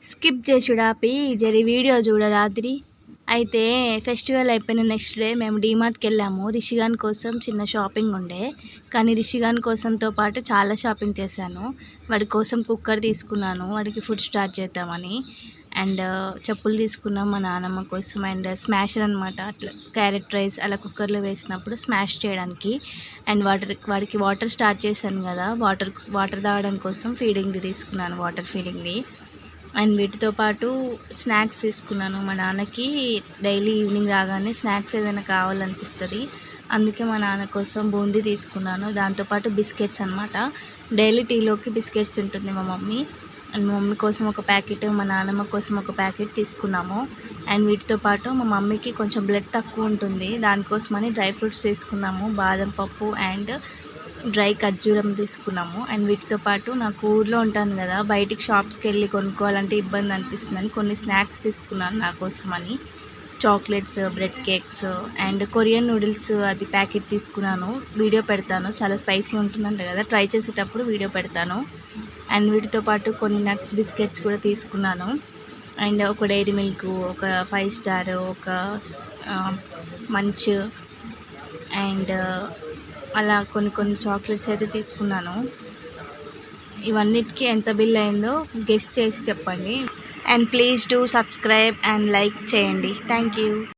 Skip చేసుడు ఆపి జరి వీడియో చూడ రాత్రి. అయితే ఫెస్టివల్ అయిపోయిన నెక్స్ట్ డే మేము డీమార్ట్కి వెళ్ళాము. రిషిగాన్ కోసం చిన్న షాపింగ్ ఉండే, కానీ రిషిగాన్ కోసంతో పాటు చాలా షాపింగ్ చేశాను. వాడి కోసం కుక్కర్ తీసుకున్నాను, వాడికి ఫుడ్ స్టార్ట్ చేద్దామని. అండ్ చెప్పులు తీసుకున్నాం మా నాన్నమ్మ కోసం. అండ్ స్మాషర్ అనమాట, అట్లా క్యారెట్ రైస్ అలా కుక్కర్లో వేసినప్పుడు స్మాష్ చేయడానికి. అండ్ వాడికి వాటర్ స్టార్ట్ చేశాను కదా, వాటర్ తాగడం కోసం ఫీడింగ్ది తీసుకున్నాను, వాటర్ ఫీడింగ్ది. అండ్ వీటితో పాటు స్నాక్స్ తీసుకున్నాను. మా నాన్నకి డైలీ ఈవినింగ్ రాగానే స్నాక్స్ ఏదైనా కావాలనిపిస్తుంది, అందుకే మా నాన్న కోసం బూందీ తీసుకున్నాను. దాంతోపాటు బిస్కెట్స్ అనమాట, డైలీ టీలోకి బిస్కెట్స్ ఉంటుంది మా మమ్మీ. అండ్ మా మమ్మీ కోసం ఒక ప్యాకెట్, మా నాన్నమ్మ కోసం ఒక ప్యాకెట్ తీసుకున్నాము. అండ్ వీటితో పాటు మా మమ్మీకి కొంచెం బ్లడ్ తక్కువ ఉంటుంది, దానికోసమని డ్రై ఫ్రూట్స్ తీసుకున్నాము, బాదం పప్పు అండ్ డ్రై ఖర్జూరం తీసుకున్నాము. అండ్ వీటితో పాటు నాకు ఊర్లో ఉంటాను కదా, బయటికి షాప్స్కి వెళ్ళి కొనుక్కోవాలంటే ఇబ్బంది అనిపిస్తుందని కొన్ని స్నాక్స్ తీసుకున్నాను నా కోసమని. Chocolates, bread cakes and Korean noodles అది ప్యాకెట్ తీసుకున్నాను. వీడియో పెడతాను, చాలా స్పైసీ ఉంటుందంట కదా, ట్రై చేసేటప్పుడు వీడియో పెడతాను. అండ్ వీటితో పాటు కొన్ని నట్స్ బిస్కెట్స్ కూడా తీసుకున్నాను. అండ్ ఒక డైరీ మిల్క్, ఒక 5 స్టార్, ఒక మంచ్ అండ్ అలా కొన్ని చాక్లెట్స్ అయితే తీసుకున్నాను. ఇవన్నిటికీ ఎంత బిల్ అయిందో గెస్ చేసి చెప్పండి. And please do subscribe and like చేయండి. Thank you.